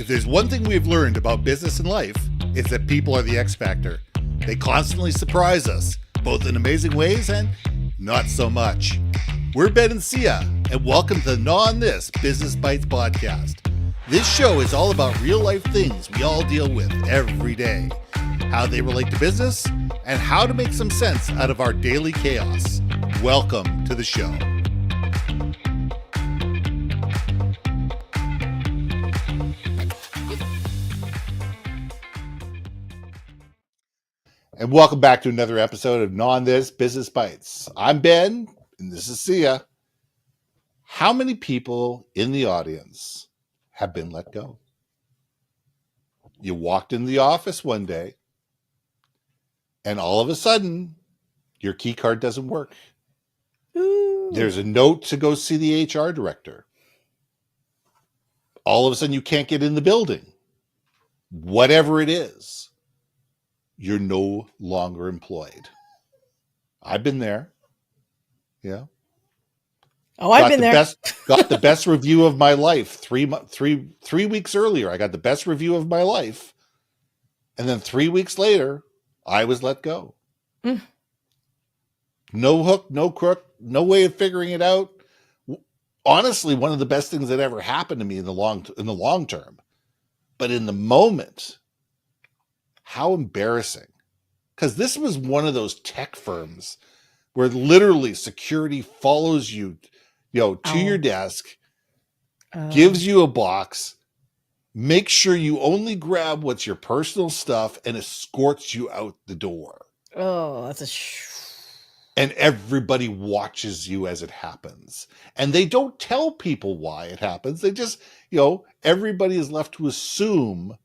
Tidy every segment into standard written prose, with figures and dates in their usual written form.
If there's one thing we've learned about business and life, it's that people are the X factor. They constantly surprise us, both in amazing ways and not so much. We're Ben and Syya, and welcome to the Gnaw on This Business Bites podcast. This show is all about real life things we all deal with every day, how they relate to business, and how to make some sense out of our daily chaos. Welcome to the show. And welcome back to another episode of Gnaw on This Business Bites. I'm Ben, and this is Syya. How many people in the audience have been let go? You walked into the office one day, and all of a sudden, your key card doesn't work. Ooh. There's a note to go see the HR director. All of a sudden, you can't get in the building. Whatever it is, you're no longer employed. I've been there. Yeah. Oh, I've been there. Got the best review of my life. 3 weeks earlier, I got the best review of my life. And then 3 weeks later, I was let go. Mm. No hook, no crook, no way of figuring it out. Honestly, one of the best things that ever happened to me in the long term. But in the moment, how embarrassing. Because this was one of those tech firms where literally security follows you, to your desk, gives you a box, makes sure you only grab what's your personal stuff, and escorts you out the door. Oh, that's And everybody watches you as it happens. And they don't tell people why it happens. They just, everybody is left to assume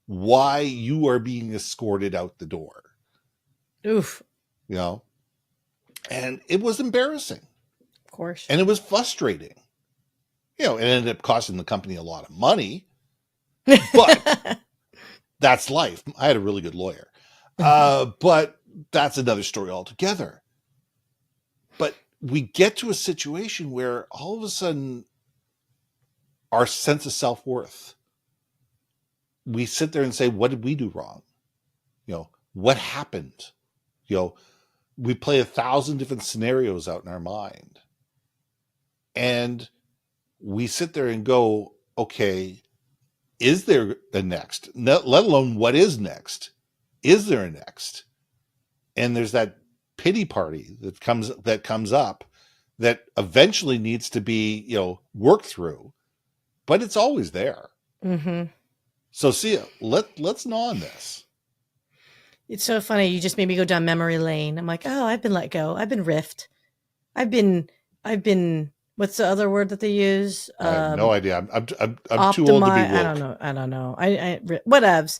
why you are being escorted out the door. Oof. And it was embarrassing. Of course. And it was frustrating. It ended up costing the company a lot of money. But that's life. I had a really good lawyer. But that's another story altogether. But we get to a situation where all of a sudden our sense of self-worth, we sit there and say, what did we do wrong? What happened? We play 1,000 different scenarios out in our mind. And we sit there and go, okay, is there a next? Let alone what is next? Is there a next? And there's that pity party that comes up that eventually needs to be, worked through, but it's always there. Mm-hmm. So Syya, let's gnaw on this. It's so funny. You just made me go down memory lane. I'm like, oh, I've been let go. I've been RIFF'd. I've been. What's the other word that they use? I have no idea. I'm too old to be woke. I don't know. I whatevs.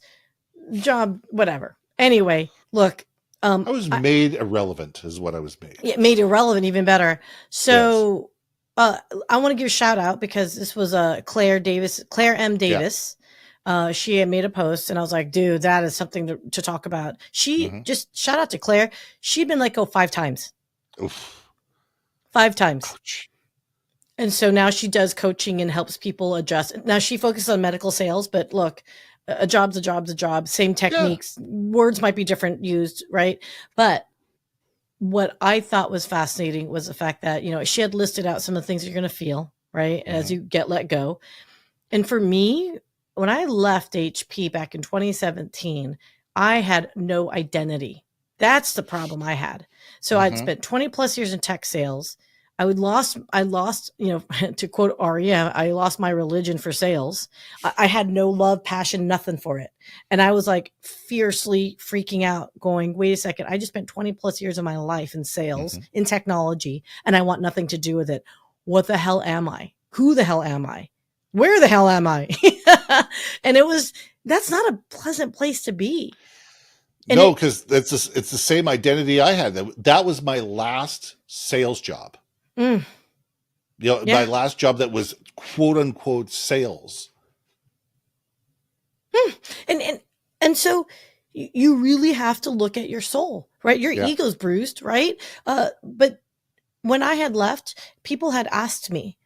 Job, whatever. Anyway, look. I was made irrelevant is what I was made. Yeah, made irrelevant, even better. So yes. I want to give a shout out because this was Claire M. Davis. Yeah. She had made a post and I was like, dude, that is something to talk about. She just shout out to Claire. She'd been let go 5 times. Oof. 5 times. Ouch. And so now she does coaching and helps people adjust. Now she focuses on medical sales, but look, a job's a job. Same techniques. Yeah. Words might be different used, right? But what I thought was fascinating was the fact that, she had listed out some of the things you're going to feel, right? As you get let go. And for me, when I left HP back in 2017, I had no identity. That's the problem I had. So I'd spent 20 plus years in tech sales. I lost, to quote Aria, I lost my religion for sales. I had no love, passion, nothing for it. And I was like fiercely freaking out going, wait a second. I just spent 20 plus years of my life in sales, in technology, and I want nothing to do with it. What the hell am I? Who the hell am I? Where the hell am I? And that's not a pleasant place to be. And no, because it's the same identity I had. That was my last sales job. My last job that was quote unquote sales. And so you really have to look at your soul, right? Your ego's bruised, right? But when I had left, people had asked me,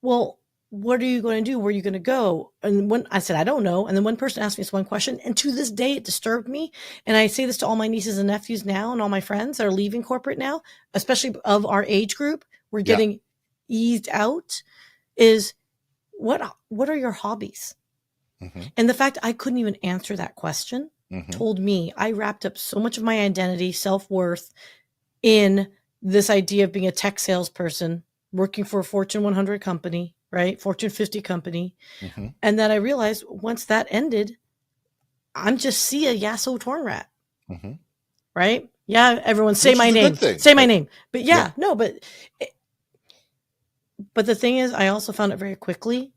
well, what are you going to do? Where are you going to go? And when I said, I don't know. And then one person asked me this one question, and to this day, it disturbed me. And I say this to all my nieces and nephews now and all my friends that are leaving corporate now, especially of our age group. We're Yeah. getting eased out is what are your hobbies? Mm-hmm. And the fact I couldn't even answer that question Mm-hmm. told me I wrapped up so much of my identity, self-worth in this idea of being a tech salesperson, working for a Fortune 100 company, right? Fortune 50 company. Mm-hmm. And then I realized once that ended, I'm just Syya Yasotornrat, Mm-hmm. right? Yeah, everyone say Which my is a good name. thing. Say my name. But yeah, Yeah. no, but the thing is, I also found it very quickly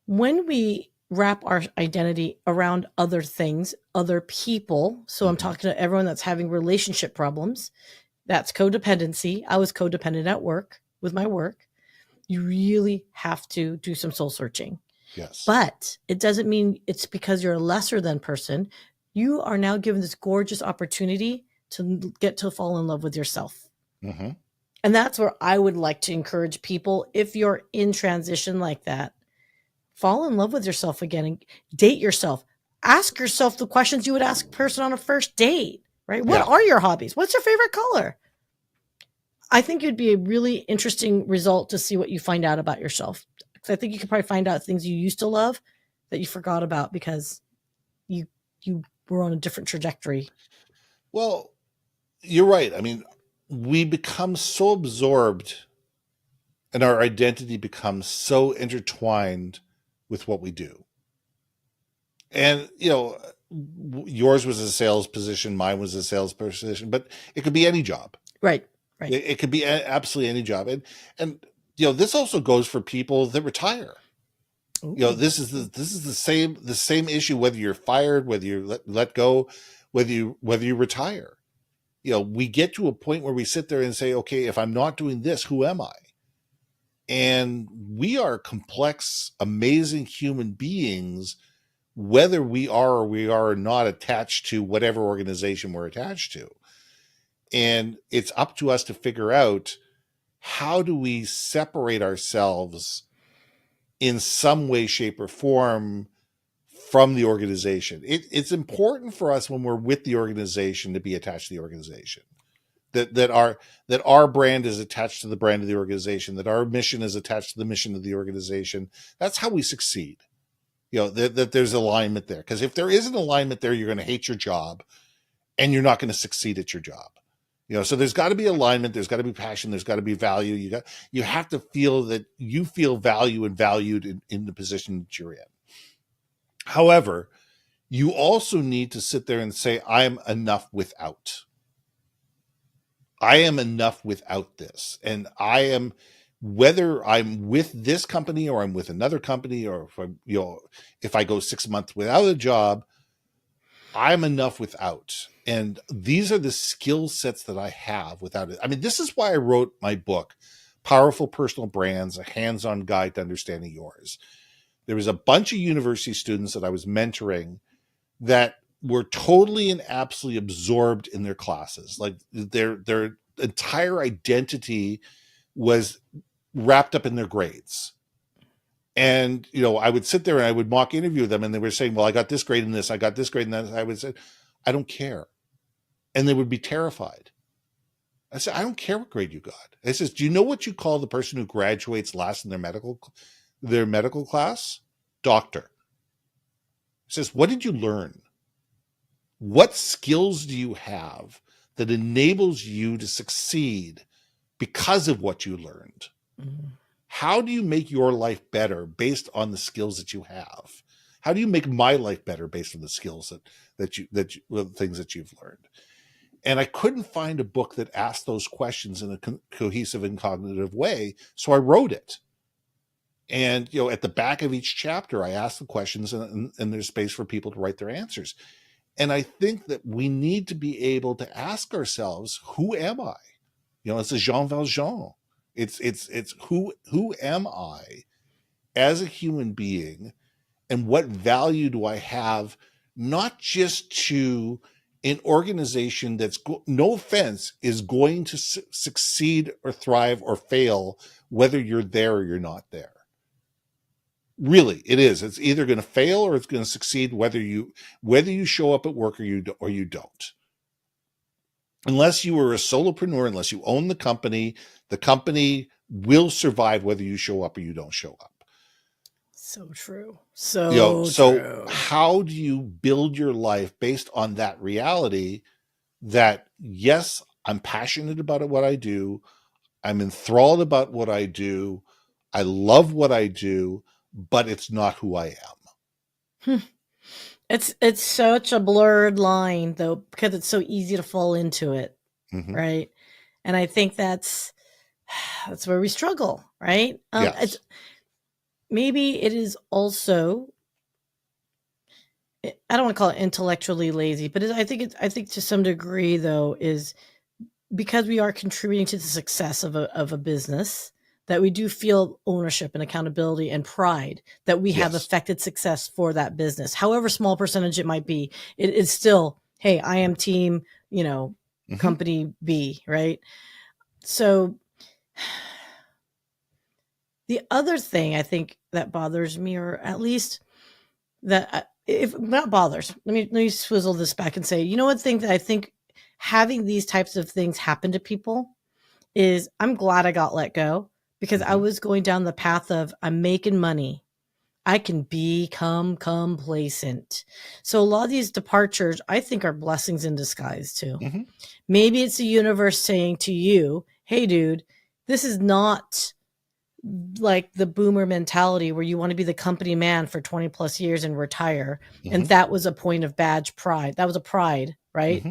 when we wrap our identity around other things, other people. So I'm Mm-hmm. talking to everyone that's having relationship problems. That's codependency. I was codependent at work with my work. You really have to do some soul searching. Yes. But it doesn't mean it's because you're a lesser than person. You are now given this gorgeous opportunity to get to fall in love with yourself. Mm-hmm. And that's where I would like to encourage people, if you're in transition like that, fall in love with yourself again and date yourself. Ask yourself the questions you would ask a person on a first date, right? What Yeah. are your hobbies? What's your favorite color? I think it'd be a really interesting result to see what you find out about yourself. Because I think you could probably find out things you used to love that you forgot about because you were on a different trajectory. Well, you're right. I mean, we become so absorbed and our identity becomes so intertwined with what we do. And, yours was a sales position, mine was a sales position, but it could be any job. Right. Right. It could be absolutely any job. And this also goes for people that retire. Ooh. This is the same issue, whether you're fired, whether you let go, whether you retire. We get to a point where we sit there and say, okay, if I'm not doing this, who am I? And we are complex, amazing human beings, whether we are or we are not attached to whatever organization we're attached to. And it's up to us to figure out, how do we separate ourselves in some way, shape, or form from the organization? It's important for us when we're with the organization to be attached to the organization. That our brand is attached to the brand of the organization, that our mission is attached to the mission of the organization. That's how we succeed. That there's alignment there. Because if there isn't alignment there, you're going to hate your job and you're not going to succeed at your job. So there's got to be alignment, there's got to be passion, there's got to be value. You have to feel that you feel value and valued in the position that you're in. However, you also need to sit there and say, I'm enough without. I am enough without this. And I am, whether I'm with this company or I'm with another company, or if I go 6 months without a job, I'm enough without. And these are the skill sets that I have without it. I mean, this is why I wrote my book, Powerful Personal Brands, a hands-on guide to understanding yours. There was a bunch of university students that I was mentoring that were totally and absolutely absorbed in their classes. Like their entire identity was wrapped up in their grades. And, I would sit there and I would mock interview them, and they were saying, well, I got this grade in this, I got this grade in that. I would say, I don't care. And they would be terrified. I said, I don't care what grade you got. I says, do you know what you call the person who graduates last in their medical class? Doctor. He says, what did you learn? What skills do you have that enables you to succeed because of what you learned? Mm-hmm. How do you make your life better based on the skills that you have? How do you make my life better based on the skills the things that you've learned? And I couldn't find a book that asked those questions in a cohesive and cognitive way, so I wrote it. And at the back of each chapter, I asked the questions, and there's space for people to write their answers. And I think that we need to be able to ask ourselves, who am I? It's a Jean Valjean. It's who am I as a human being, and what value do I have, not just to an organization that's, no offense, is going to succeed or thrive or fail, whether you're there or you're not there. Really, it is. It's either going to fail or it's going to succeed, whether you show up at work or you don't. Unless you are a solopreneur, unless you own the company will survive whether you show up or you don't show up. So true. So True. how do you build your life based on that reality that, yes, I'm passionate about what I do. I'm enthralled about what I do. I love what I do, but it's not who I am. It's such a blurred line though, because it's so easy to fall into it. Mm-hmm. Right. And I think that's where we struggle, right? Yes. Maybe it is also, I don't want to call it intellectually lazy, but I think to some degree though is because we are contributing to the success of a business, that we do feel ownership and accountability and pride that we have affected success for that business. However small percentage it might be, it's still, hey, I am team, company B, right? So the other thing I think that bothers me, or at least that if not bothers, let me swizzle this back and say, one thing that I think having these types of things happen to people is I'm glad I got let go, because I was going down the path of I'm making money. I can become complacent. So a lot of these departures, I think, are blessings in disguise too. Maybe it's the universe saying to you, hey, dude, this is not like the boomer mentality where you want to be the company man for 20 plus years and retire. And that was a point of badge pride. That was a pride, right?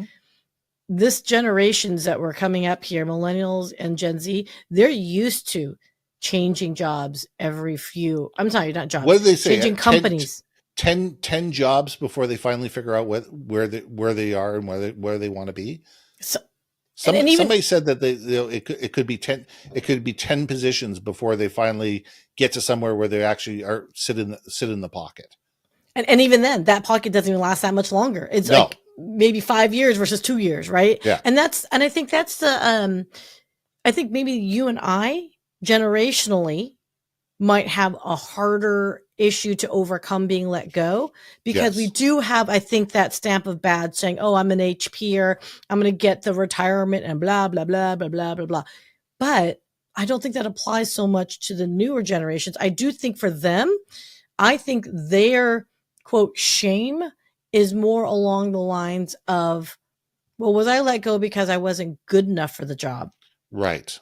This generations that were coming up here, millennials and Gen Z, they're used to changing jobs every few, I'm sorry, not jobs. What did they say? Changing companies. 10 jobs before they finally figure out where they are and where they want to be. Somebody said that it could be 10 positions before they finally get to somewhere where they actually are sit in the pocket. And even then, that pocket doesn't even last that much longer. It's like maybe 5 years versus 2 years, right? Yeah. And I think that's the I think maybe you and I generationally might have a harder issue to overcome being let go, because we do have, I think, that stamp of badge saying, oh, I'm an HPer, I'm going to get the retirement and blah, blah, blah, blah, blah, blah, blah. But I don't think that applies so much to the newer generations. I do think for them, I think their quote shame is more along the lines of, well, was I let go because I wasn't good enough for the job? Right.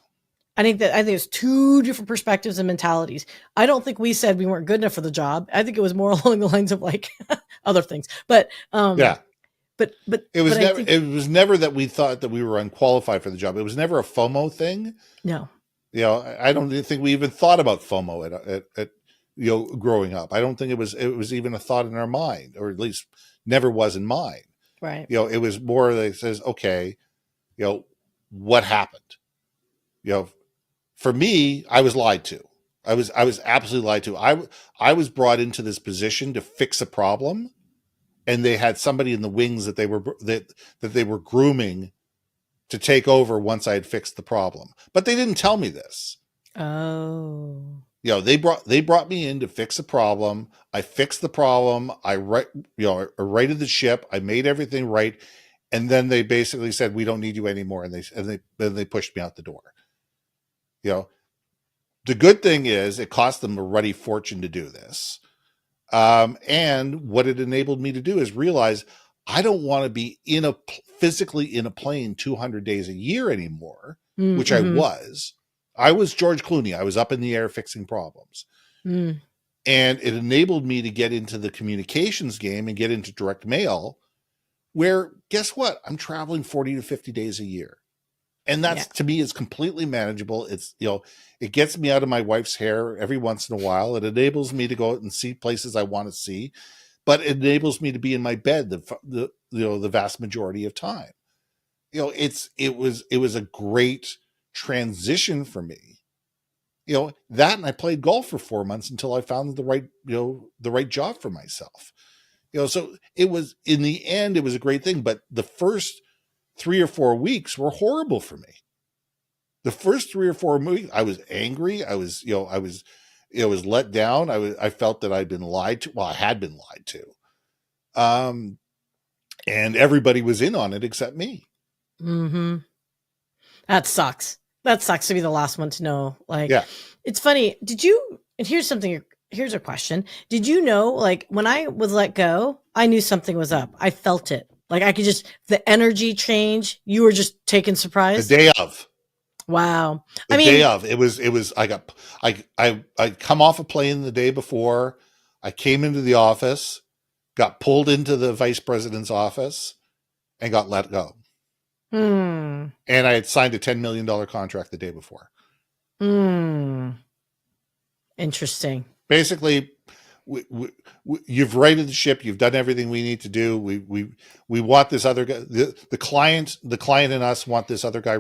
I think it's two different perspectives and mentalities. I don't think we said we weren't good enough for the job. I think it was more along the lines of like other things. But but it was never that we thought that we were unqualified for the job. It was never a FOMO thing. No. I don't think we even thought about FOMO at growing up. I don't think it was even a thought in our mind, or at least never was in mine. Right. It was more that it says, okay, what happened? For me, I was lied to. I was absolutely lied to. I was brought into this position to fix a problem, and they had somebody in the wings that they were grooming to take over once I had fixed the problem. But they didn't tell me this. Oh. They brought me in to fix a problem. I fixed the problem. I righted the ship. I made everything right, and then they basically said, "We don't need you anymore," and they pushed me out the door. The good thing is it cost them a ruddy fortune to do this. And what it enabled me to do is realize I don't want to be physically in a plane 200 days a year anymore, which I was. I was George Clooney. I was up in the air fixing problems. And it enabled me to get into the communications game and get into direct mail, where, guess what? I'm traveling 40 to 50 days a year. And that's, to me, is completely manageable. It's, it gets me out of my wife's hair every once in a while. It enables me to go out and see places I want to see, but it enables me to be in my bed the vast majority of time. It was a great transition for me. That, and I played golf for 4 months until I found the right job for myself. So it was, in the end, it was a great thing, but the first 3 or 4 weeks were horrible for me. The first 3 or 4 weeks, I was angry. I was was let down. I felt that I'd been lied to. Well, I had been lied to. And everybody was in on it except me. Mm-hmm. That sucks. That sucks to be the last one to know. Like, Yeah. It's funny. And here's a question. Did you know, like, when I was let go, I knew something was up. I felt it. Like, I could the energy change. You were just taken surprise. The day of. Wow. Day of. It was, I come off a plane the day before. I came into the office, got pulled into the vice president's office, and got let go. And I had signed a $10 million contract the day before. Interesting. Basically, you've righted the ship. You've done everything we need to do. We want this other guy. The client and us want this other guy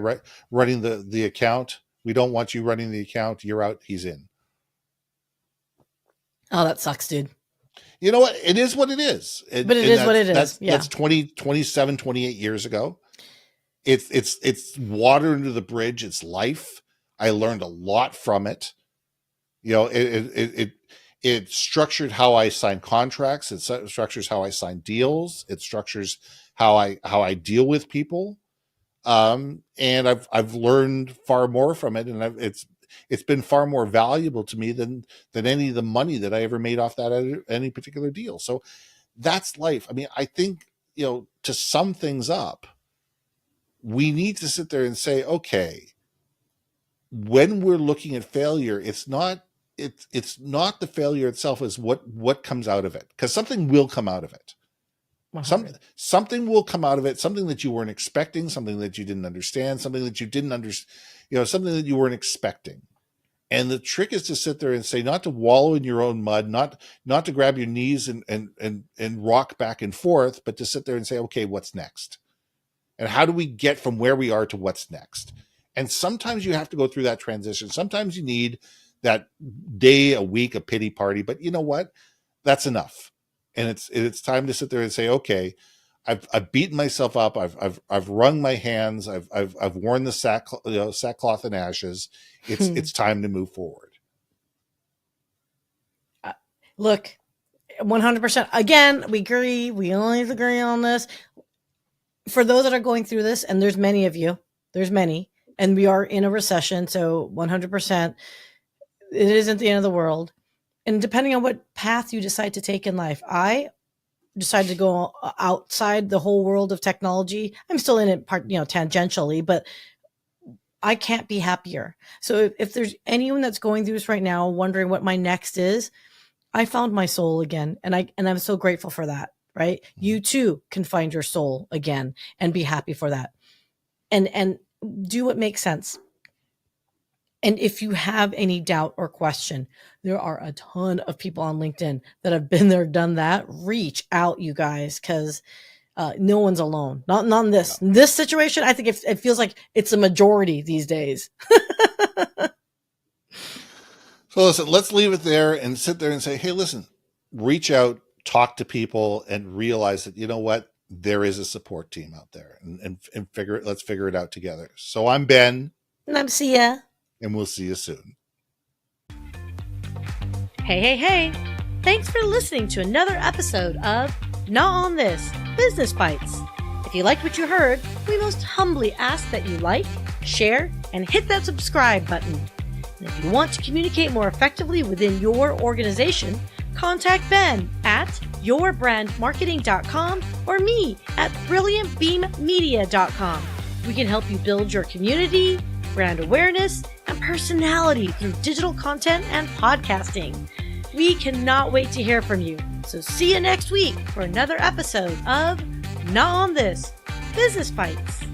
running the account. We don't want you running the account. You're out. He's in. Oh, that sucks, dude. You know what? It is what it is. But it is what it is. That's 27, 28 years ago. It's water under the bridge. It's life. I learned a lot from it. It structured how I sign contracts. It structures how I sign deals. It structures how I deal with people. And I've learned far more from it, and it's been far more valuable to me than any of the money that I ever made off that any particular deal. So that's life. I mean, I think, to sum things up, we need to sit there and say, okay, when we're looking at failure, it's not the failure itself, is what comes out of it, because something will come out of it. Something will come out of it, something that you weren't expecting, something that you didn't understand, something that you weren't expecting. And the trick is to sit there and say, not to wallow in your own mud, not to grab your knees and rock back and forth, but to sit there and say, okay, what's next? And how do we get from where we are to what's next? And sometimes you have to go through that transition. Sometimes you need that day, a week, a pity party, but you know what? That's enough. And it's time to sit there and say, okay, I've beaten myself up. I've wrung my hands. I've worn the sackcloth and ashes. It's time to move forward. Look, 100%. Again, we agree. We always agree on this. For those that are going through this, and there's many of you, and we are in a recession, so 100%, it isn't the end of the world. And depending on what path you decide to take in life, I decided to go outside the whole world of technology. I'm still in it tangentially, but I can't be happier. So if there's anyone that's going through this right now, wondering what my next is, I found my soul again. And I'm so grateful for that, right? You too can find your soul again and be happy for that. And do what makes sense. And if you have any doubt or question, there are a ton of people on LinkedIn that have been there, done that. Reach out, you guys, because no one's alone. Not in this. No. This situation, I think it feels like it's a majority these days. So listen, let's leave it there and sit there and say, hey, listen, reach out, talk to people, and realize that, you know what? There is a support team out there, and let's figure it out together. So I'm Ben. And I'm Syya. And we'll see you soon. Hey. Thanks for listening to another episode of Not On This, Business Bites. If you liked what you heard, we most humbly ask that you like, share, and hit that subscribe button. And if you want to communicate more effectively within your organization, contact Ben at yourbrandmarketing.com or me at brilliantbeammedia.com. We can help you build your community, brand awareness, and personality through digital content and podcasting. We cannot wait to hear from you. So see you next week for another episode of Not On This, Business Bites.